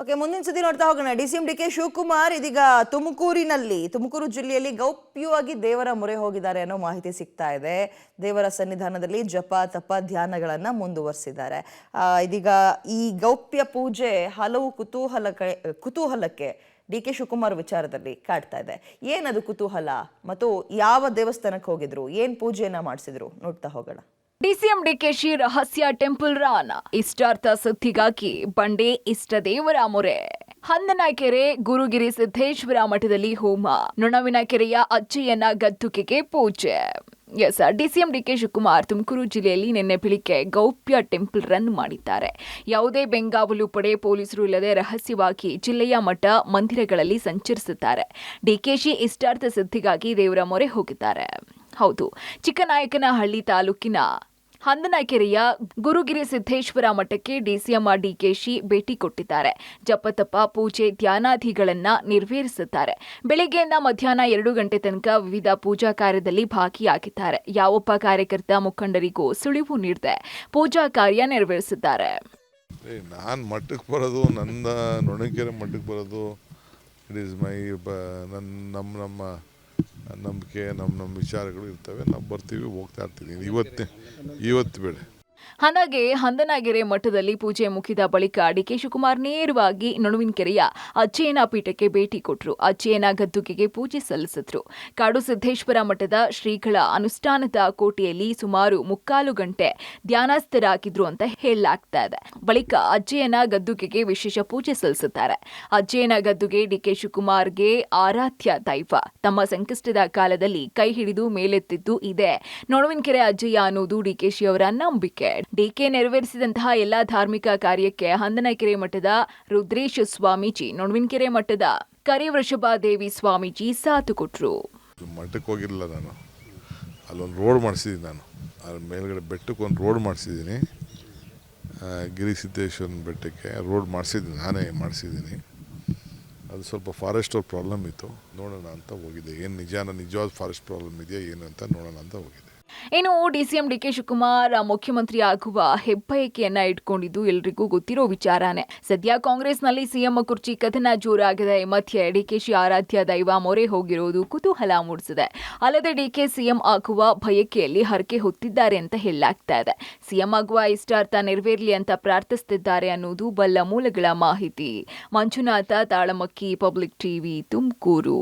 Okay, ಮುಂದಿನ ಸುದ್ದಿ ನೋಡ್ತಾ ಹೋಗೋಣ. ಡಿಸಿಎಂ ಡಿ ಕೆ ಶಿವಕುಮಾರ್ ಇದೀಗ ತುಮಕೂರು ಜಿಲ್ಲೆಯಲ್ಲಿ ಗೌಪ್ಯವಾಗಿ ದೇವರ ಮೊರೆ ಹೋಗಿದ್ದಾರೆ ಅನ್ನೋ ಮಾಹಿತಿ ಸಿಗ್ತಾ ಇದೆ. ದೇವರ ಸನ್ನಿಧಾನದಲ್ಲಿ ಜಪ ತಪ ಧ್ಯಾನಗಳನ್ನ ಮುಂದುವರಿಸಿದ್ದಾರೆ. ಇದೀಗ ಈ ಗೌಪ್ಯ ಪೂಜೆ ಹಲವು ಕುತೂಹಲಕ್ಕೆ ಡಿ ಕೆ ಶಿವಕುಮಾರ್ ವಿಚಾರದಲ್ಲಿ ಕಾಡ್ತಾ ಇದೆ. ಏನದು ಕುತೂಹಲ ಮತ್ತು ಯಾವ ದೇವಸ್ಥಾನಕ್ಕೆ ಹೋಗಿದ್ರು, ಏನ್ ಪೂಜೆಯನ್ನ ಮಾಡಿಸಿದ್ರು ನೋಡ್ತಾ ಹೋಗೋಣ. ಡಿಸಿಎಂ ಡಿಕೆಶಿ ರಹಸ್ಯ ಟೆಂಪಲ್ ರಾನ್, ಇಷ್ಟಾರ್ಥ ಸಿದ್ಧಿಗಾಗಿ ಬಂಡೆ ಇಷ್ಟ ದೇವರ ಮೊರೆ. ಹಂದನಕೆರೆ ಗುರುಗಿರಿ ಸಿದ್ದೇಶ್ವರ ಮಠದಲ್ಲಿ ಹೋಮ, ನೊಣವಿನಕೆರೆಯ ಅಜ್ಜಯ್ಯನ ಗದ್ದುಗೆಗೆ ಪೂಜೆ. ಡಿಸಿಎಂ ಡಿಕೆ ಶಿವಕುಮಾರ್ ತುಮಕೂರು ಜಿಲ್ಲೆಯಲ್ಲಿ ನಿನ್ನೆ ಬೆಳಿಗ್ಗೆ ಗೌಪ್ಯ ಟೆಂಪಲ್ ರನ್ ಮಾಡಿದ್ದಾರೆ. ಯಾವುದೇ ಬೆಂಗಾವಲು ಪಡೆ ಪೊಲೀಸರು ಇಲ್ಲದೆ ರಹಸ್ಯವಾಗಿ ಜಿಲ್ಲೆಯ ಮಠ ಮಂದಿರಗಳಲ್ಲಿ ಸಂಚರಿಸುತ್ತಾರೆ. ಡಿಕೆಶಿ ಇಷ್ಟಾರ್ಥ ಸಿದ್ಧಿಗಾಗಿ ದೇವರ ಮೊರೆ ಹೋಗಿದ್ದಾರೆ. ಹೌದು, ಚಿಕ್ಕನಾಯಕನಹಳ್ಳಿ ತಾಲೂಕಿನ ಹಂದನಕೆರೆಯ ಗುರುಗಿರಿ ಸಿದ್ದೇಶ್ವರ ಮಠಕ್ಕೆ ಡಿಸಿಎಂ ಡಿಕೆಶಿ ಭೇಟಿ ಕೊಟ್ಟಿದ್ದಾರೆ. ಜಪತಪ ಪೂಜೆ ಧ್ಯಾನಾದಿಗಳನ್ನ ನೆರವೇರಿಸುತ್ತಾರೆ. ಬೆಳಗ್ಗೆಯಿಂದ ಮಧ್ಯಾಹ್ನ 2 ಗಂಟೆ ತನಕ ವಿವಿಧ ಪೂಜಾ ಕಾರ್ಯದಲ್ಲಿ ಭಾಗಿಯಾಗಿದ್ದಾರೆ. ಯಾವೊಬ್ಬ ಕಾರ್ಯಕರ್ತ ಮುಖಂಡರಿಗೂ ಸುಳಿವು ನೀಡದೆ ಪೂಜಾ ಕಾರ್ಯ ನೆರವೇರಿಸಿದ್ದಾರೆ. ನಾನು ಮಠಕ್ಕೆ ಬರೋದು, ನನ್ನ ನೊಣಕೆರೆ ಮಠಕ್ಕೆ ಬರೋದು, ಇಟ್ ಈಸ್ ಮೈ ನಮ್ಮ ನಂಬಿಕೆ, ನಮ್ಮ ವಿಚಾರಗಳು ಇರ್ತವೆ. ನಾವು ಬರ್ತೀವಿ, ಹೋಗ್ತಾ ಇರ್ತೀವಿ. ಇವತ್ತು ಬೇಡ. ಹಾಗೆ ಹಂದನಗೆರೆ ಮಠದಲ್ಲಿ ಪೂಜೆ ಮುಗಿದ ಬಳಿಕ ಡಿಕೆ ಶಿವಕುಮಾರ್ ನೇರವಾಗಿ ನೊಣವಿನಕೆರೆಯ ಅಜ್ಜಯ್ಯನ ಪೀಠಕ್ಕೆ ಭೇಟಿ ಕೊಟ್ಟರು. ಅಜ್ಜಯ್ಯನ ಗದ್ದುಗೆಗೆ ಪೂಜೆ ಸಲ್ಲಿಸಿದ್ರು. ಕಾಡು ಸಿದ್ದೇಶ್ವರ ಮಠದ ಶ್ರೀಗಳ ಅನುಷ್ಠಾನದ ಕೋಟೆಯಲ್ಲಿ ಸುಮಾರು 3/4 ಗಂಟೆ ಧ್ಯಾನಸ್ಥರಾಗಿದ್ರು ಅಂತ ಹೇಳಲಾಗ್ತಾ ಇದೆ. ಬಳಿಕ ಅಜ್ಜಯ್ಯನ ಗದ್ದುಗೆಗೆ ವಿಶೇಷ ಪೂಜೆ ಸಲ್ಲಿಸುತ್ತಾರೆ. ಅಜ್ಜಯ್ಯನ ಗದ್ದುಗೆ ಡಿಕೆ ಶಿವಕುಮಾರ್ಗೆ ಆರಾಧ್ಯ ದೈವ. ತಮ್ಮ ಸಂಕಷ್ಟದ ಕಾಲದಲ್ಲಿ ಕೈ ಹಿಡಿದು ಮೇಲೆತ್ತಿದ್ದು ಇದೆ ನೊಣವಿನಕೆರೆ ಅಜ್ಜಯ್ಯ ಅನ್ನೋದು ಡಿಕೆಶಿ ಅವರ ನಂಬಿಕೆ. ಡಿಕೆ ನೆರವೇರಿಸಿದಂತಹ ಎಲ್ಲಾ ಧಾರ್ಮಿಕ ಕಾರ್ಯಕ್ಕೆ ಹಂದನಕೆರೆ ಮಠದ ರುದ್ರೇಶ್ ಸ್ವಾಮೀಜಿ, ನೊಣವಿನಕೆರೆ ಮಠದ ಕರಿವೃಷಭಾದೇವಿ ಸ್ವಾಮೀಜಿ ಸಾಥ್ ಕೊಟ್ರು. ಮಠಕ್ಕೆ ಹೋಗಿರಲಿಲ್ಲ ನಾನು. ಅಲ್ಲೊಂದು ರೋಡ್ ಮಾಡಿಸಿದ್ದೀನಿ. ನಾನು ಅದ್ರ ಮೇಲ್ಗಡೆ ಬೆಟ್ಟಕ್ಕೆ ಒಂದು ರೋಡ್ ಮಾಡಿಸಿದ್ದೀನಿ. ಗಿರಿ ಸಿದ್ದೇಶ್ವರನ ಬೆಟ್ಟಕ್ಕೆ ರೋಡ್ ಮಾಡಿಸಿದ್ದೀನಿ, ನಾನೇ ಮಾಡಿಸಿದ್ದೀನಿ. ಅದು ಸ್ವಲ್ಪ ಫಾರೆಸ್ಟ್ ಅವ್ರ ಪ್ರಾಬ್ಲಮ್ ಇತ್ತು, ನೋಡೋಣ ಅಂತ ಹೋಗಿದ್ದೆ. ಏನು ನಿಜವಾದ ಫಾರೆಸ್ಟ್ ಪ್ರಾಬ್ಲಮ್ ಇದೆಯಾ ಏನು ಅಂತ ನೋಡೋಣ ಅಂತ ಹೋಗಿದ್ದೆ. ಇನ್ನು ಡಿಸಿಎಂ ಡಿಕೆ ಶಿವಕುಮಾರ್ ಮುಖ್ಯಮಂತ್ರಿ ಆಗುವ ಹೆಬ್ಬಯಕೆಯನ್ನ ಇಟ್ಕೊಂಡಿದ್ದು ಎಲ್ರಿಗೂ ಗೊತ್ತಿರೋ ವಿಚಾರನೇ. ಸದ್ಯ ಕಾಂಗ್ರೆಸ್ನಲ್ಲಿ ಸಿಎಂ ಕುರ್ಚಿ ಕದನ ಜೋರಾಗಿದೆ. ಮಧ್ಯೆ ಡಿಕೆಶಿ ಆರಾಧ್ಯ ದೈವ ಮೊರೆ ಹೋಗಿರೋದು ಕುತೂಹಲ ಮೂಡಿಸಿದೆ. ಅಲ್ಲದೆ ಡಿಕೆ ಸಿಎಂ ಆಗುವ ಬಯಕೆಯಲ್ಲಿ ಹರಕೆ ಹೊತ್ತಿದ್ದಾರೆ ಅಂತ ಹೇಳಲಾಗ್ತಾ ಇದೆ. ಸಿಎಂ ಆಗುವ ಇಷ್ಟಾರ್ಥ ನೆರವೇರಲಿ ಅಂತ ಪ್ರಾರ್ಥಿಸುತ್ತಿದ್ದಾರೆ ಅನ್ನೋದು ಬಲ್ಲ ಮೂಲಗಳ ಮಾಹಿತಿ. Manjunath Talamakki, Public TV, Tumakuru.